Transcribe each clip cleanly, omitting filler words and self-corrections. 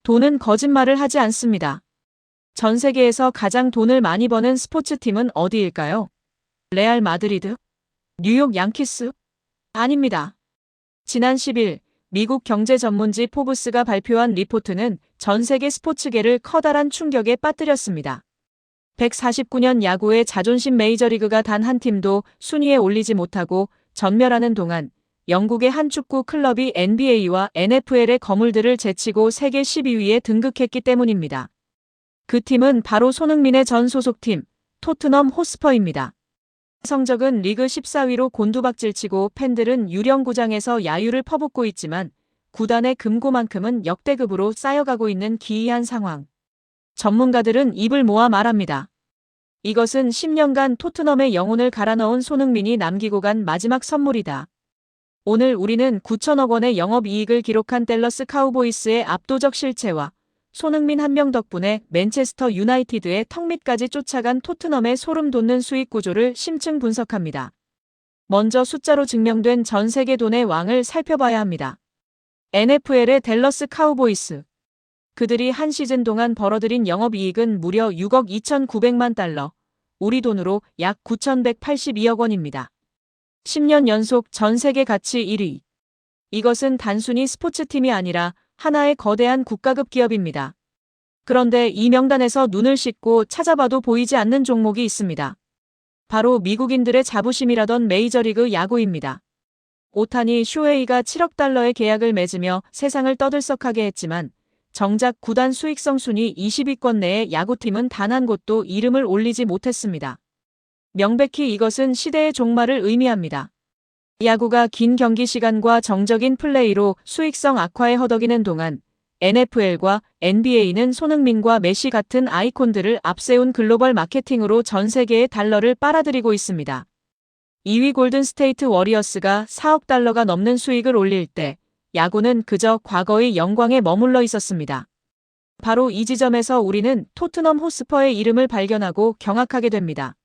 돈은 거짓말을 하지 않습니다. 전 세계에서 가장 돈을 많이 버는 스포츠팀은 어디일까요? 레알 마드리드? 뉴욕 양키스? 아닙니다. 지난 10일 미국 경제 전문지 포브스가 발표한 리포트는 전 세계 스포츠계를 커다란 충격에 빠뜨렸습니다. 149년 야구의 자존심 메이저리그가 단 한 팀도 순위에 올리지 못하고 전멸하는 동안 영국의 한 축구 클럽이 NBA와 NFL의 거물들을 제치고 세계 12위에 등극했기 때문입니다. 그 팀은 바로 손흥민의 전 소속팀 토트넘 호스퍼입니다. 성적은 리그 14위로 곤두박질치고 팬들은 유령구장에서 야유를 퍼붓고 있지만 구단의 금고만큼은 역대급으로 쌓여가고 있는 기이한 상황. 전문가들은 입을 모아 말합니다. 이것은 10년간 토트넘의 영혼을 갈아넣은 손흥민이 남기고 간 마지막 선물이다. 오늘 우리는 9천억 원의 영업이익을 기록한 댈러스 카우보이스의 압도적 실체와 손흥민 한 명 덕분에 맨체스터 유나이티드의 턱 밑까지 쫓아간 토트넘의 소름 돋는 수익 구조를 심층 분석합니다. 먼저 숫자로 증명된 전 세계 돈의 왕을 살펴봐야 합니다. NFL의 댈러스 카우보이스. 그들이 한 시즌 동안 벌어들인 영업이익은 무려 6억 2,900만 달러, 우리 돈으로 약 9,182억 원입니다. 10년 연속 전 세계 가치 1위. 이것은 단순히 스포츠팀이 아니라 하나의 거대한 국가급 기업입니다. 그런데 이 명단에서 눈을 씻고 찾아봐도 보이지 않는 종목이 있습니다. 바로 미국인들의 자부심이라던 메이저리그 야구입니다. 오타니 쇼헤이가 7억 달러의 계약을 맺으며 세상을 떠들썩하게 했지만 정작 구단 수익성 순위 20위권 내의 야구팀은 단 한 곳도 이름을 올리지 못했습니다. 명백히 이것은 시대의 종말을 의미합니다. 야구가 긴 경기 시간과 정적인 플레이로 수익성 악화에 허덕이는 동안 NFL과 NBA는 손흥민과 메시 같은 아이콘들을 앞세운 글로벌 마케팅으로 전 세계의 달러를 빨아들이고 있습니다. 2위 골든스테이트 워리어스가 4억 달러가 넘는 수익을 올릴 때 야구는 그저 과거의 영광에 머물러 있었습니다. 바로 이 지점에서 우리는 토트넘 호스퍼의 이름을 발견하고 경악하게 됩니다.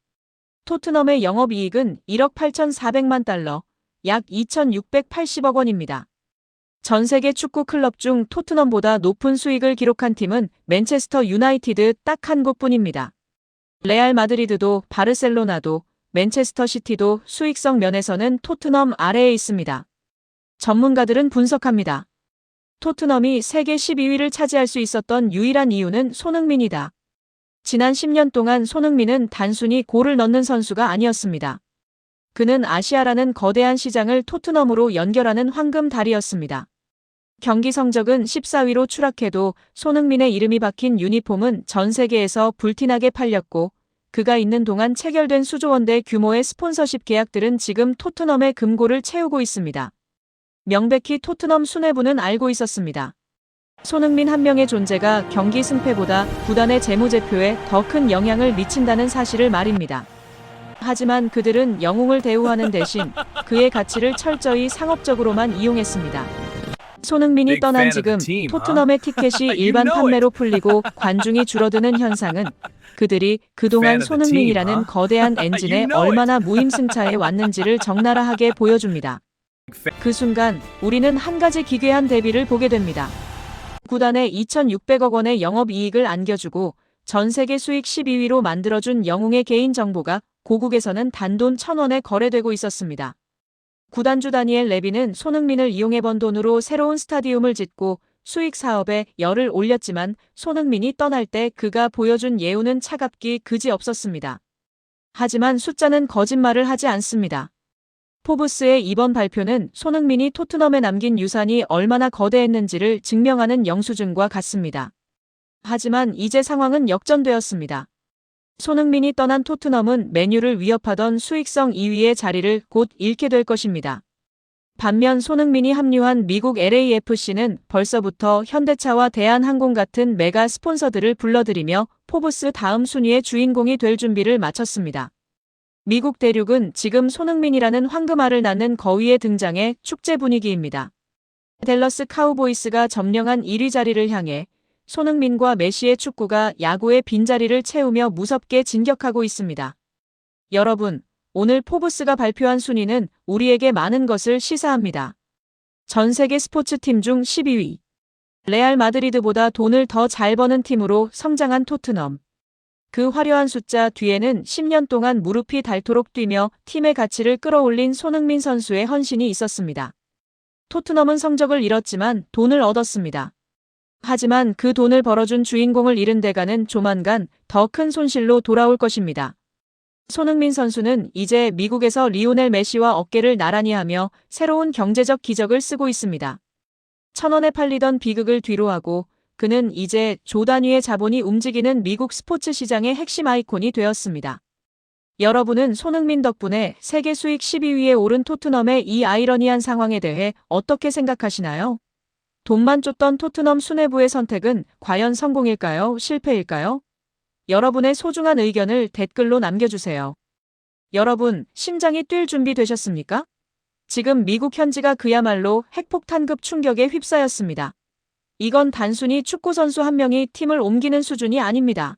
토트넘의 영업이익은 1억 8,400만 달러, 약 2,680억 원입니다. 전 세계 축구 클럽 중 토트넘보다 높은 수익을 기록한 팀은 맨체스터 유나이티드 딱 한 곳뿐입니다. 레알 마드리드도 바르셀로나도 맨체스터 시티도 수익성 면에서는 토트넘 아래에 있습니다. 전문가들은 분석합니다. 토트넘이 세계 12위를 차지할 수 있었던 유일한 이유는 손흥민이다. 지난 10년 동안 손흥민은 단순히 골을 넣는 선수가 아니었습니다. 그는 아시아라는 거대한 시장을 토트넘으로 연결하는 황금다리였습니다. 경기 성적은 14위로 추락해도 손흥민의 이름이 박힌 유니폼은 전 세계에서 불티나게 팔렸고 그가 있는 동안 체결된 수조 원대 규모의 스폰서십 계약들은 지금 토트넘의 금고를 채우고 있습니다. 명백히 토트넘 수뇌부는 알고 있었습니다. 손흥민 한 명의 존재가 경기 승패보다 구단의 재무제표에 더 큰 영향을 미친다는 사실을 말입니다. 하지만 그들은 영웅을 대우하는 대신 그의 가치를 철저히 상업적으로만 이용했습니다. 손흥민이 떠난 지금 토트넘의 티켓이 일반 판매로 풀리고 관중이 줄어드는 현상은 그들이 그동안 손흥민이라는 거대한 엔진에 얼마나 무임승차해 왔는지를 적나라하게 보여줍니다. 그 순간 우리는 한 가지 기괴한 대비를 보게 됩니다. 구단에 2,600억 원의 영업이익을 안겨주고 전 세계 수익 12위로 만들어준 영웅의 개인정보가 고국에서는 단돈 1,000원에 거래되고 있었습니다. 구단주 다니엘 레비는 손흥민을 이용해 번 돈으로 새로운 스타디움을 짓고 수익 사업에 열을 올렸지만 손흥민이 떠날 때 그가 보여준 예우는 차갑기 그지없었습니다. 하지만 숫자는 거짓말을 하지 않습니다. 포브스의 이번 발표는 손흥민이 토트넘에 남긴 유산이 얼마나 거대했는지를 증명하는 영수증과 같습니다. 하지만 이제 상황은 역전되었습니다. 손흥민이 떠난 토트넘은 맨유를 위협하던 수익성 2위의 자리를 곧 잃게 될 것입니다. 반면 손흥민이 합류한 미국 LAFC는 벌써부터 현대차와 대한항공 같은 메가 스폰서들을 불러들이며 포브스 다음 순위의 주인공이 될 준비를 마쳤습니다. 미국 대륙은 지금 손흥민이라는 황금알을 낳는 거위의 등장에 축제 분위기입니다. 댈러스 카우보이스가 점령한 1위 자리를 향해 손흥민과 메시의 축구가 야구의 빈자리를 채우며 무섭게 진격하고 있습니다. 여러분, 오늘 포브스가 발표한 순위는 우리에게 많은 것을 시사합니다. 전 세계 스포츠팀 중 12위. 레알 마드리드보다 돈을 더 잘 버는 팀으로 성장한 토트넘. 그 화려한 숫자 뒤에는 10년 동안 무릎이 닳도록 뛰며 팀의 가치를 끌어올린 손흥민 선수의 헌신이 있었습니다. 토트넘은 성적을 잃었지만 돈을 얻었습니다. 하지만 그 돈을 벌어준 주인공을 잃은 대가는 조만간 더 큰 손실로 돌아올 것입니다. 손흥민 선수는 이제 미국에서 리오넬 메시와 어깨를 나란히 하며 새로운 경제적 기적을 쓰고 있습니다. 1,000원에 팔리던 비극을 뒤로하고 그는 이제 조 단위의 자본이 움직이는 미국 스포츠 시장의 핵심 아이콘이 되었습니다. 여러분은 손흥민 덕분에 세계 수익 12위에 오른 토트넘의 이 아이러니한 상황에 대해 어떻게 생각하시나요? 돈만 쫓던 토트넘 수뇌부의 선택은 과연 성공일까요? 실패일까요? 여러분의 소중한 의견을 댓글로 남겨주세요. 여러분, 심장이 뛸 준비 되셨습니까? 지금 미국 현지가 그야말로 핵폭탄급 충격에 휩싸였습니다. 이건 단순히 축구선수 한 명이 팀을 옮기는 수준이 아닙니다.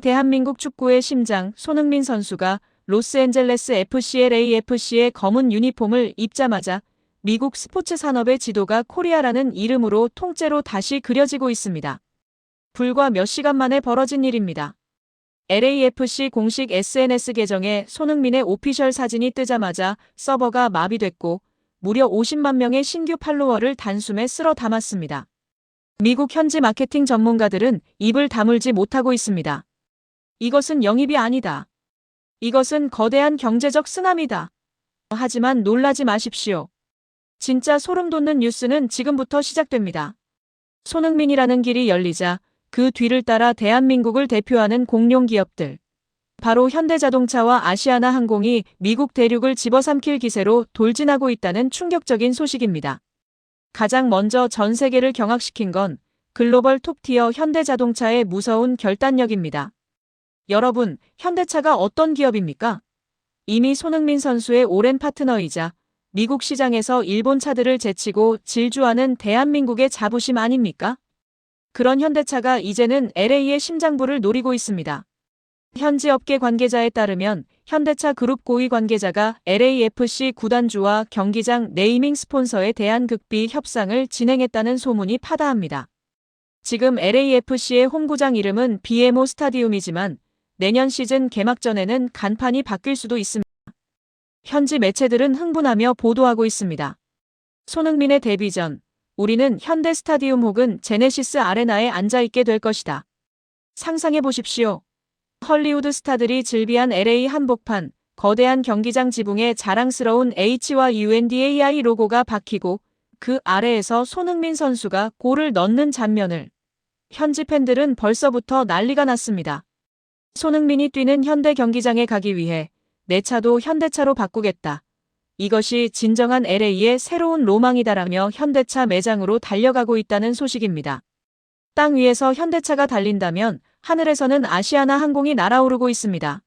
대한민국 축구의 심장 손흥민 선수가 로스앤젤레스 FC LAFC의 검은 유니폼을 입자마자 미국 스포츠 산업의 지도가 코리아라는 이름으로 통째로 다시 그려지고 있습니다. 불과 몇 시간 만에 벌어진 일입니다. LAFC 공식 SNS 계정에 손흥민의 오피셜 사진이 뜨자마자 서버가 마비됐고 무려 50만 명의 신규 팔로워를 단숨에 쓸어 담았습니다. 미국 현지 마케팅 전문가들은 입을 다물지 못하고 있습니다. 이것은 영입이 아니다. 이것은 거대한 경제적 쓰나미다. 하지만 놀라지 마십시오. 진짜 소름 돋는 뉴스는 지금부터 시작됩니다. 손흥민이라는 길이 열리자 그 뒤를 따라 대한민국을 대표하는 공룡 기업들. 바로 현대자동차와 아시아나항공이 미국 대륙을 집어삼킬 기세로 돌진하고 있다는 충격적인 소식입니다. 가장 먼저 전 세계를 경악시킨 건 글로벌 톱티어 현대자동차의 무서운 결단력입니다. 여러분, 현대차가 어떤 기업입니까? 이미 손흥민 선수의 오랜 파트너이자 미국 시장에서 일본 차들을 제치고 질주하는 대한민국의 자부심 아닙니까? 그런 현대차가 이제는 LA의 심장부를 노리고 있습니다. 현지 업계 관계자에 따르면 현대차 그룹 고위 관계자가 LAFC 구단주와 경기장 네이밍 스폰서에 대한 극비 협상을 진행했다는 소문이 파다합니다. 지금 LAFC의 홈구장 이름은 BMO 스타디움이지만 내년 시즌 개막전에는 간판이 바뀔 수도 있습니다. 현지 매체들은 흥분하며 보도하고 있습니다. 손흥민의 데뷔 전 우리는 현대 스타디움 혹은 제네시스 아레나에 앉아있게 될 것이다. 상상해 보십시오. 헐리우드 스타들이 즐비한 LA 한복판, 거대한 경기장 지붕에 자랑스러운 H와 UNDAI 로고가 박히고 그 아래에서 손흥민 선수가 골을 넣는 장면을 현지 팬들은 벌써부터 난리가 났습니다. 손흥민이 뛰는 현대 경기장에 가기 위해 내 차도 현대차로 바꾸겠다. 이것이 진정한 LA의 새로운 로망이다라며 현대차 매장으로 달려가고 있다는 소식입니다. 땅 위에서 현대차가 달린다면 하늘에서는 아시아나 항공이 날아오르고 있습니다.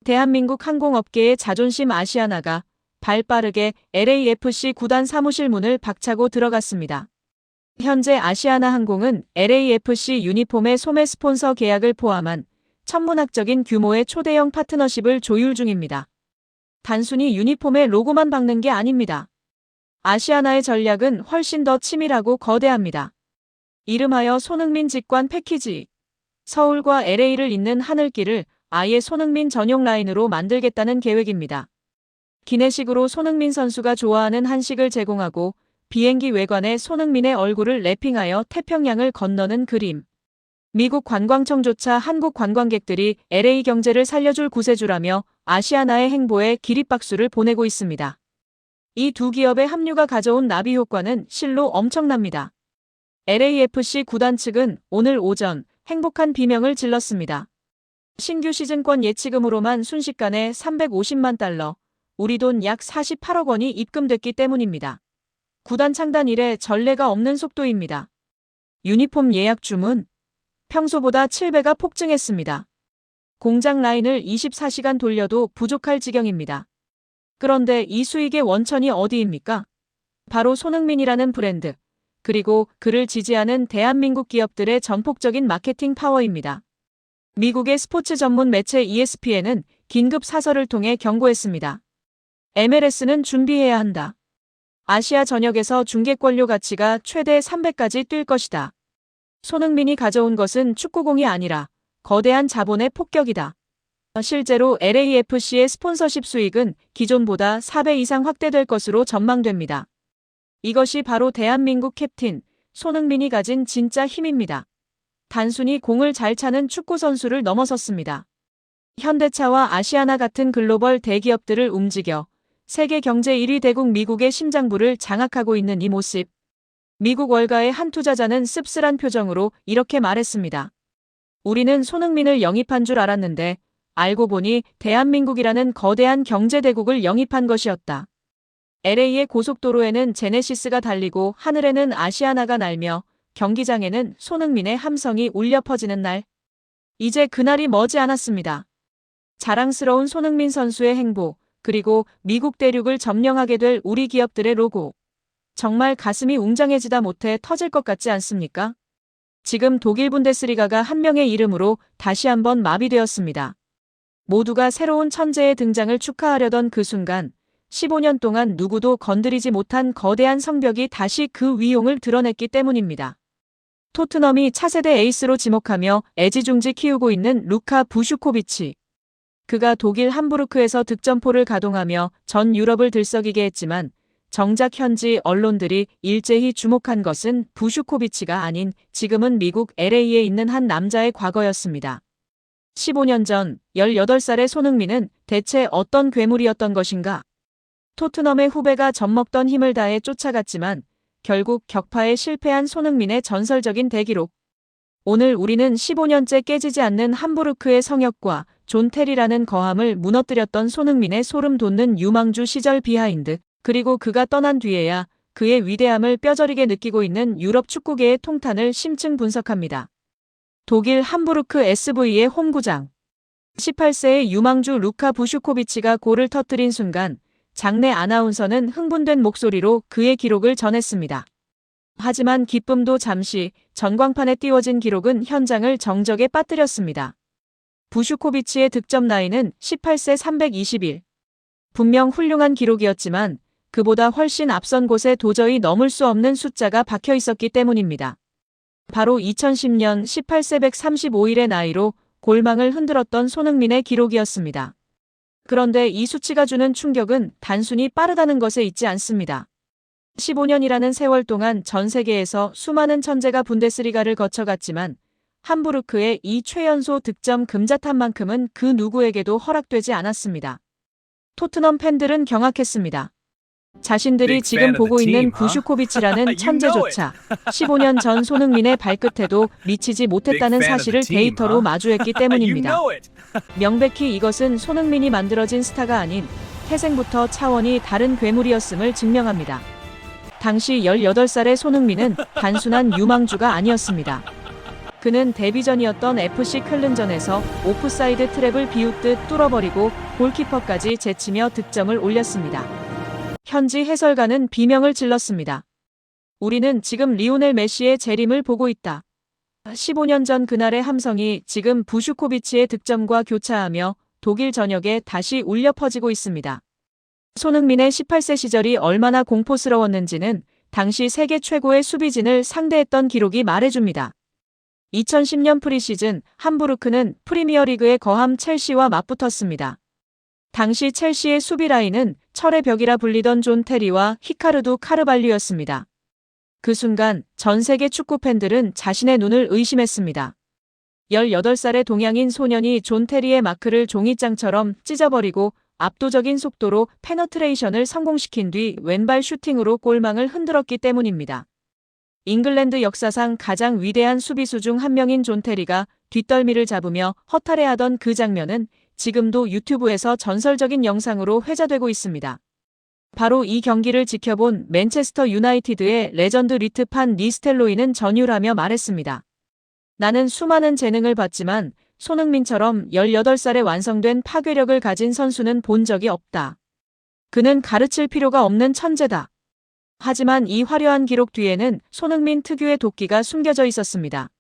대한민국 항공업계의 자존심 아시아나가 발빠르게 LAFC 구단 사무실 문을 박차고 들어갔습니다. 현재 아시아나 항공은 LAFC 유니폼의 소매 스폰서 계약을 포함한 천문학적인 규모의 초대형 파트너십을 조율 중입니다. 단순히 유니폼에 로고만 박는 게 아닙니다. 아시아나의 전략은 훨씬 더 치밀하고 거대합니다. 이름하여 손흥민 직관 패키지. 서울과 LA를 잇는 하늘길을 아예 손흥민 전용 라인으로 만들겠다는 계획입니다. 기내식으로 손흥민 선수가 좋아하는 한식을 제공하고 비행기 외관에 손흥민의 얼굴을 랩핑하여 태평양을 건너는 그림. 미국 관광청조차 한국 관광객들이 LA 경제를 살려줄 구세주라며 아시아나의 행보에 기립박수를 보내고 있습니다. 이 두 기업의 합류가 가져온 나비 효과는 실로 엄청납니다. LAFC 구단 측은 오늘 오전 행복한 비명을 질렀습니다. 신규 시즌권 예치금으로만 순식간에 350만 달러, 우리 돈 약 48억 원이 입금됐기 때문입니다. 구단 창단 이래 전례가 없는 속도입니다. 유니폼 예약 주문 평소보다 7배가 폭증했습니다. 공장 라인을 24시간 돌려도 부족할 지경입니다. 그런데 이 수익의 원천이 어디입니까? 바로 손흥민이라는 브랜드, 그리고 그를 지지하는 대한민국 기업들의 전폭적인 마케팅 파워입니다. 미국의 스포츠 전문 매체 ESPN은 긴급 사설을 통해 경고했습니다. MLS는 준비해야 한다. 아시아 전역에서 중계권료 가치가 최대 300까지 뛸 것이다. 손흥민이 가져온 것은 축구공이 아니라 거대한 자본의 폭격이다. 실제로 LAFC의 스폰서십 수익은 기존보다 4배 이상 확대될 것으로 전망됩니다. 이것이 바로 대한민국 캡틴 손흥민이 가진 진짜 힘입니다. 단순히 공을 잘 차는 축구 선수를 넘어섰습니다. 현대차와 아시아나 같은 글로벌 대기업들을 움직여 세계 경제 1위 대국 미국의 심장부를 장악하고 있는 이 모습. 미국 월가의 한 투자자는 씁쓸한 표정으로 이렇게 말했습니다. 우리는 손흥민을 영입한 줄 알았는데 알고 보니 대한민국이라는 거대한 경제대국을 영입한 것이었다. LA의 고속도로에는 제네시스가 달리고 하늘에는 아시아나가 날며 경기장에는 손흥민의 함성이 울려 퍼지는 날. 이제 그날이 머지 않았습니다. 자랑스러운 손흥민 선수의 행보, 그리고 미국 대륙을 점령하게 될 우리 기업들의 로고. 정말 가슴이 웅장해지다 못해 터질 것 같지 않습니까? 지금 독일 분데스리가가 한 명의 이름으로 다시 한번 마비되었습니다. 모두가 새로운 천재의 등장을 축하하려던 그 순간 15년 동안 누구도 건드리지 못한 거대한 성벽이 다시 그 위용을 드러냈기 때문입니다. 토트넘이 차세대 에이스로 지목하며 애지중지 키우고 있는 루카 부슈코비치. 그가 독일 함부르크에서 득점포를 가동하며 전 유럽을 들썩이게 했지만 정작 현지 언론들이 일제히 주목한 것은 부슈코비치가 아닌 지금은 미국 LA에 있는 한 남자의 과거였습니다. 15년 전 18살의 손흥민은 대체 어떤 괴물이었던 것인가? 토트넘의 후배가 젖먹던 힘을 다해 쫓아갔지만 결국 격파에 실패한 손흥민의 전설적인 대기록. 오늘 우리는 15년째 깨지지 않는 함부르크의 성역과 존 테리라는 거함을 무너뜨렸던 손흥민의 소름 돋는 유망주 시절 비하인드, 그리고 그가 떠난 뒤에야 그의 위대함을 뼈저리게 느끼고 있는 유럽 축구계의 통탄을 심층 분석합니다. 독일 함부르크 SV의 홈구장. 18세의 유망주 루카 부슈코비치가 골을 터뜨린 순간 장내 아나운서는 흥분된 목소리로 그의 기록을 전했습니다. 하지만 기쁨도 잠시, 전광판에 띄워진 기록은 현장을 정적에 빠뜨렸습니다. 부슈코비치의 득점 나이는 18세 321. 분명 훌륭한 기록이었지만 그보다 훨씬 앞선 곳에 도저히 넘을 수 없는 숫자가 박혀 있었기 때문입니다. 바로 2010년 18세 135일의 나이로 골망을 흔들었던 손흥민의 기록이었습니다. 그런데 이 수치가 주는 충격은 단순히 빠르다는 것에 있지 않습니다. 15년이라는 세월 동안 전 세계에서 수많은 천재가 분데스리가를 거쳐갔지만 함부르크의 이 최연소 득점 금자탑만큼은 그 누구에게도 허락되지 않았습니다. 토트넘 팬들은 경악했습니다. 자신들이 지금 보고 있는 부슈코비치라는 천재조차 15년 전 손흥민의 발끝에도 미치지 못했다는 사실을 데이터로 마주했기 때문입니다. 명백히 이것은 손흥민이 만들어진 스타가 아닌 태생부터 차원이 다른 괴물이었음을 증명합니다. 당시 18살의 손흥민은 단순한 유망주가 아니었습니다. 그는 데뷔전이었던 FC 쾰른전에서 오프사이드 트랩을 비웃듯 뚫어버리고 골키퍼까지 제치며 득점을 올렸습니다. 현지 해설가는 비명을 질렀습니다. 우리는 지금 리오넬 메시의 재림을 보고 있다. 15년 전 그날의 함성이 지금 부슈코비치의 득점과 교차하며 독일 전역에 다시 울려 퍼지고 있습니다. 손흥민의 18세 시절이 얼마나 공포스러웠는지는 당시 세계 최고의 수비진을 상대했던 기록이 말해줍니다. 2010년 프리시즌 함부르크는 프리미어리그의 거함 첼시와 맞붙었습니다. 당시 첼시의 수비 라인은 철의 벽이라 불리던 존 테리와 히카르두 카르발류였습니다. 그 순간 전 세계 축구 팬들은 자신의 눈을 의심했습니다. 18살의 동양인 소년이 존 테리의 마크를 종이장처럼 찢어버리고 압도적인 속도로 페너트레이션을 성공시킨 뒤 왼발 슈팅으로 골망을 흔들었기 때문입니다. 잉글랜드 역사상 가장 위대한 수비수 중 한 명인 존 테리가 뒷덜미를 잡으며 허탈해하던 그 장면은 지금도 유튜브에서 전설적인 영상으로 회자되고 있습니다. 바로 이 경기를 지켜본 맨체스터 유나이티드의 레전드 리트 판 니스텔로이는 전율하며 말했습니다. 나는 수많은 재능을 봤지만 손흥민처럼 18살에 완성된 파괴력을 가진 선수는 본 적이 없다. 그는 가르칠 필요가 없는 천재다. 하지만 이 화려한 기록 뒤에는 손흥민 특유의 도끼가 숨겨져 있었습니다.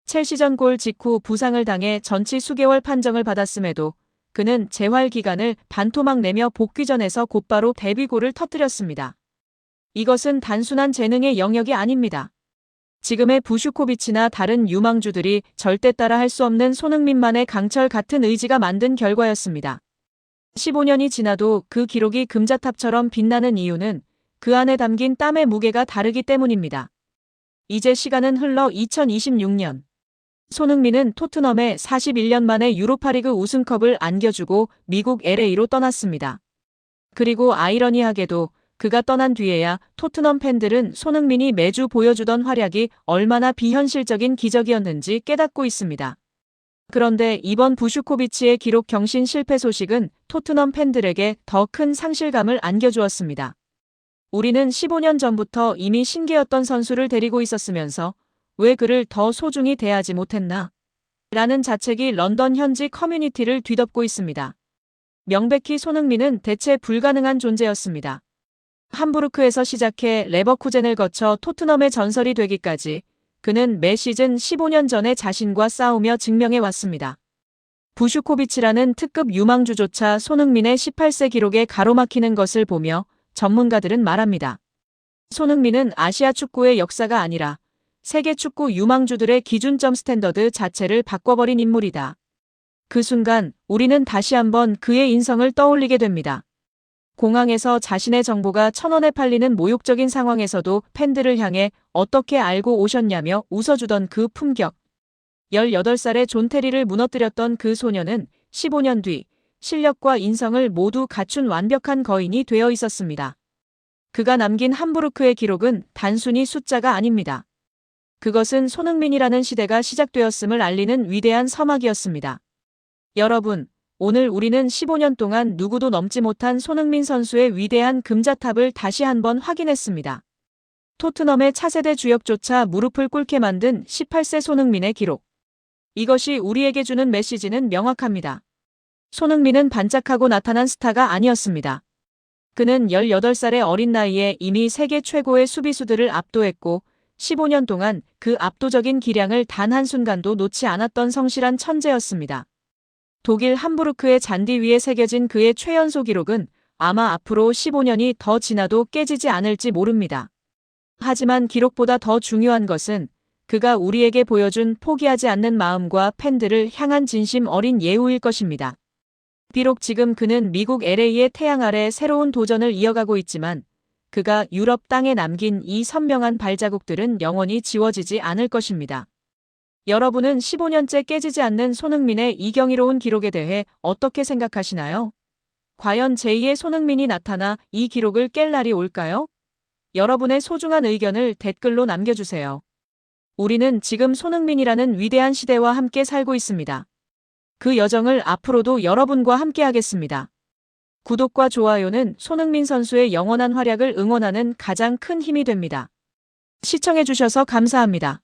첼시전 골 직후 부상을 당해 전치 수개월 판정을 받았음에도 그는 재활 기간을 반토막 내며 복귀전에서 곧바로 데뷔골을 터뜨렸습니다. 이것은 단순한 재능의 영역이 아닙니다. 지금의 부슈코비치나 다른 유망주들이 절대 따라 할 수 없는 손흥민만의 강철 같은 의지가 만든 결과였습니다. 15년이 지나도 그 기록이 금자탑처럼 빛나는 이유는 그 안에 담긴 땀의 무게가 다르기 때문입니다. 이제 시간은 흘러 2026년. 손흥민은 토트넘에 41년 만에 유로파리그 우승컵을 안겨주고 미국 LA로 떠났습니다. 그리고 아이러니하게도 그가 떠난 뒤에야 토트넘 팬들은 손흥민이 매주 보여주던 활약이 얼마나 비현실적인 기적이었는지 깨닫고 있습니다. 그런데 이번 부슈코비치의 기록 경신 실패 소식은 토트넘 팬들에게 더 큰 상실감을 안겨주었습니다. 우리는 15년 전부터 이미 신기했던 선수를 데리고 있었으면서 왜 그를 더 소중히 대하지 못했나? 라는 자책이 런던 현지 커뮤니티를 뒤덮고 있습니다. 명백히 손흥민은 대체 불가능한 존재였습니다. 함부르크에서 시작해 레버쿠젠을 거쳐 토트넘의 전설이 되기까지 그는 매 시즌 15년 전의 자신과 싸우며 증명해 왔습니다. 부슈코비치라는 특급 유망주조차 손흥민의 18세 기록에 가로막히는 것을 보며 전문가들은 말합니다. 손흥민은 아시아 축구의 역사가 아니라 세계 축구 유망주들의 기준점 스탠더드 자체를 바꿔버린 인물이다. 그 순간 우리는 다시 한번 그의 인성을 떠올리게 됩니다. 공항에서 자신의 정보가 1,000원에 팔리는 모욕적인 상황에서도 팬들을 향해 어떻게 알고 오셨냐며 웃어주던 그 품격. 18살의 존 테리를 무너뜨렸던 그 소녀는 15년 뒤 실력과 인성을 모두 갖춘 완벽한 거인이 되어 있었습니다. 그가 남긴 함부르크의 기록은 단순히 숫자가 아닙니다. 그것은 손흥민이라는 시대가 시작되었음을 알리는 위대한 서막이었습니다. 여러분, 오늘 우리는 15년 동안 누구도 넘지 못한 손흥민 선수의 위대한 금자탑을 다시 한번 확인했습니다. 토트넘의 차세대 주역조차 무릎을 꿇게 만든 18세 손흥민의 기록. 이것이 우리에게 주는 메시지는 명확합니다. 손흥민은 반짝하고 나타난 스타가 아니었습니다. 그는 18살의 어린 나이에 이미 세계 최고의 수비수들을 압도했고 15년 동안 그 압도적인 기량을 단 한순간도 놓지 않았던 성실한 천재였습니다. 독일 함부르크의 잔디 위에 새겨진 그의 최연소 기록은 아마 앞으로 15년이 더 지나도 깨지지 않을지 모릅니다. 하지만 기록보다 더 중요한 것은 그가 우리에게 보여준 포기하지 않는 마음과 팬들을 향한 진심 어린 예우일 것입니다. 비록 지금 그는 미국 LA의 태양 아래 새로운 도전을 이어가고 있지만 그가 유럽 땅에 남긴 이 선명한 발자국들은 영원히 지워지지 않을 것입니다. 여러분은 15년째 깨지지 않는 손흥민의 이 경이로운 기록에 대해 어떻게 생각하시나요? 과연 제2의 손흥민이 나타나 이 기록을 깰 날이 올까요? 여러분의 소중한 의견을 댓글로 남겨주세요. 우리는 지금 손흥민이라는 위대한 시대와 함께 살고 있습니다. 그 여정을 앞으로도 여러분과 함께 하겠습니다. 구독과 좋아요는 손흥민 선수의 영원한 활약을 응원하는 가장 큰 힘이 됩니다. 시청해주셔서 감사합니다.